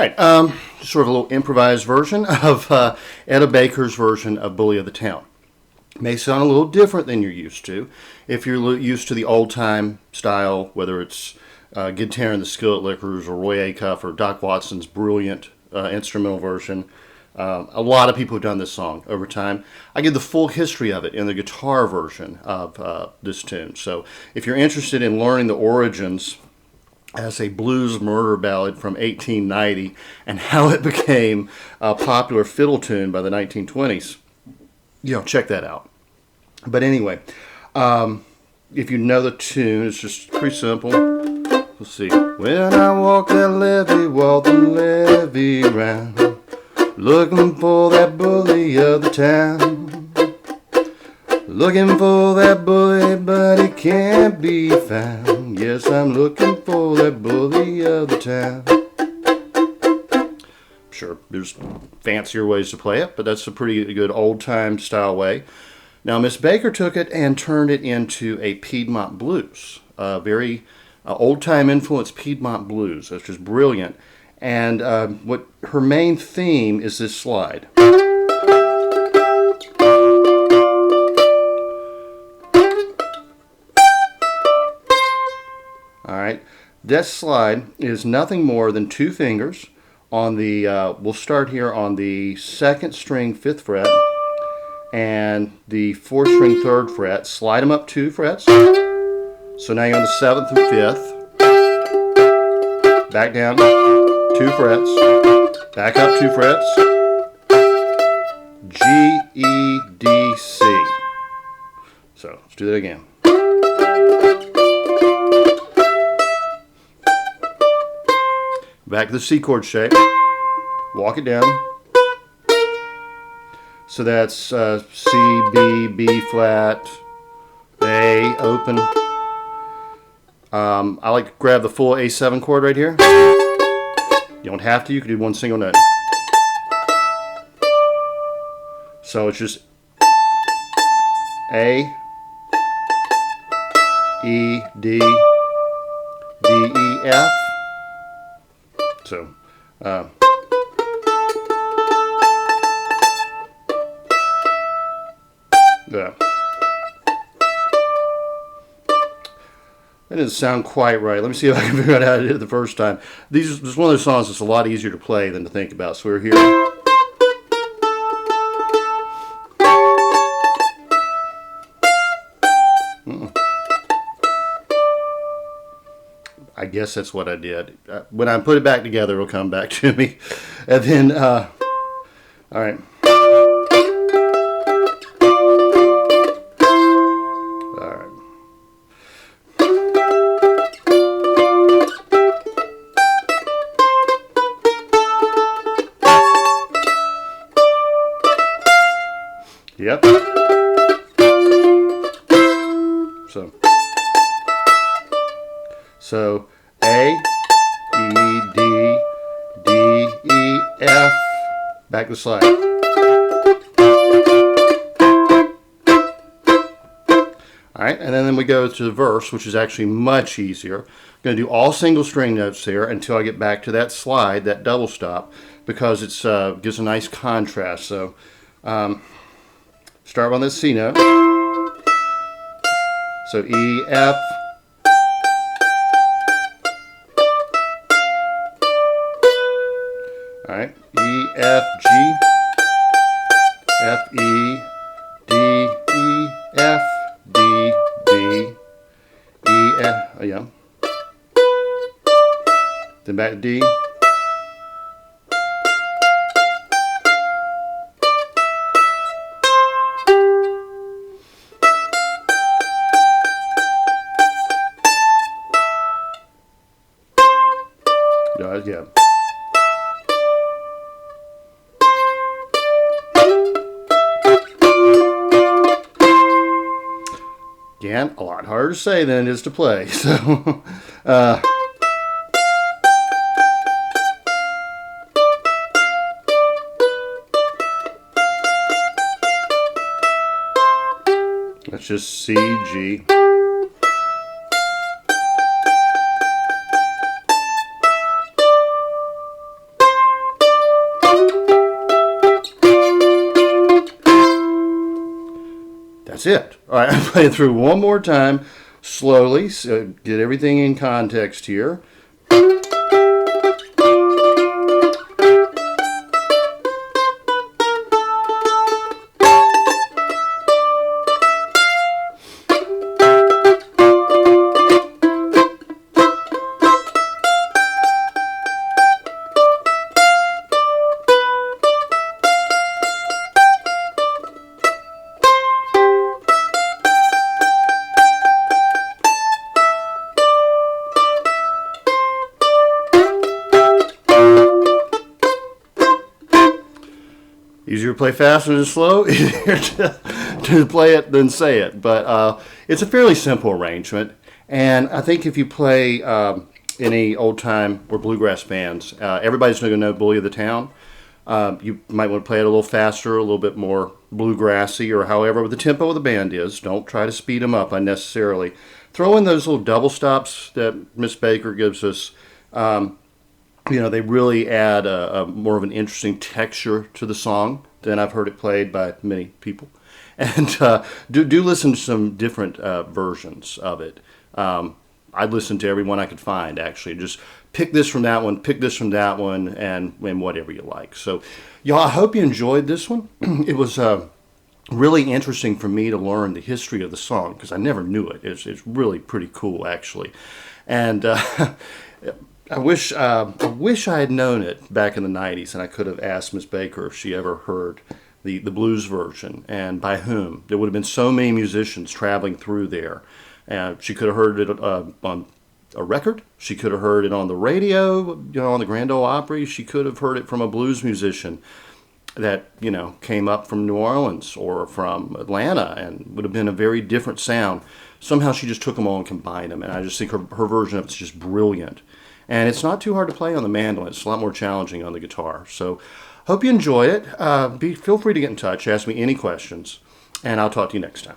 Right, sort of a little improvised version of Etta Baker's version of Bully of the Town. May sound a little different than you're used to. If you're used to the old-time style, whether it's Guitar and the Skillet Lickers or Roy Acuff or Doc Watson's brilliant instrumental version, a lot of people have done this song over time. I give the full history of it in the guitar version of this tune. So if you're interested in learning the origins as a blues murder ballad from 1890 and how it became a popular fiddle tune by the 1920s, check that out. But anyway, if you know the tune, it's just pretty simple. Let's see. When I walk that levee round, looking for that bully of the town. Looking for that bully, but he can't be found. Yes, I'm looking for that bully of the town. Sure, there's fancier ways to play it, but that's a pretty good old-time style way. Now, Miss Baker took it and turned it into a Piedmont blues, very old-time influenced Piedmont blues. That's just brilliant. And what her main theme is this slide. All right, that slide is nothing more than two fingers on the, we'll start here on the 2nd string 5th fret and the 4th string 3rd fret. Slide them up 2 frets. So now you're on the 7th and 5th. Back down 2 frets. Back up 2 frets. G, E, D, C. So let's do that again. Back to the C chord shape. Walk it down. So that's C, B, B flat, A, open. I like to grab the full A7 chord right here. You don't have to, you can do one single note. So it's just A, E, D, D, E, F. So, yeah. That doesn't sound quite right. Let me see if I can figure out how to do it the first time. This is one of those songs that's a lot easier to play than to think about. So we're here. I guess that's what I did. When I put it back together, it'll come back to me. And then, all right. All right. Yep. So A, E, D, D, E, F, back to the slide. All right, and then we go to the verse, which is actually much easier. I'm going to do all single string notes here until I get back to that slide, that double stop, because it gives a nice contrast. So start on this C note. So E, F, all right, E, F, G, F, E, D, E, F, D, B, E, F, oh yeah. Then back to D. Yeah. Again, a lot harder to say than it is to play. So, let's just C, G. That's it. All right, I'm playing through one more time, slowly, so get everything in context here. Easier to play faster than slow, easier to play it than say it. But it's a fairly simple arrangement. And I think if you play any old time or bluegrass bands, everybody's going to know Bully of the Town. You might want to play it a little faster, a little bit more bluegrassy, or however the tempo of the band is. Don't try to speed them up unnecessarily. Throw in those little double stops that Miss Baker gives us. They really add a more of an interesting texture to the song than I've heard it played by many people. And do listen to some different versions of it. I'd listen to every one I could find, actually. Just pick this from that one, pick this from that one, and whatever you like. So, y'all, I hope you enjoyed this one. It was really interesting for me to learn the history of the song, because I never knew it. It's really pretty cool, actually. And I wish I had known it back in the 90s, and I could have asked Miss Baker if she ever heard the blues version, and by whom. There would have been so many musicians traveling through there. She could have heard it on a record. She could have heard it on the radio, on the Grand Ole Opry. She could have heard it from a blues musician that, came up from New Orleans or from Atlanta, and would have been a very different sound. Somehow she just took them all and combined them, and I just think her version of it's just brilliant. And it's not too hard to play on the mandolin. It's a lot more challenging on the guitar. So hope you enjoy it. Feel free to get in touch. Ask me any questions. And I'll talk to you next time.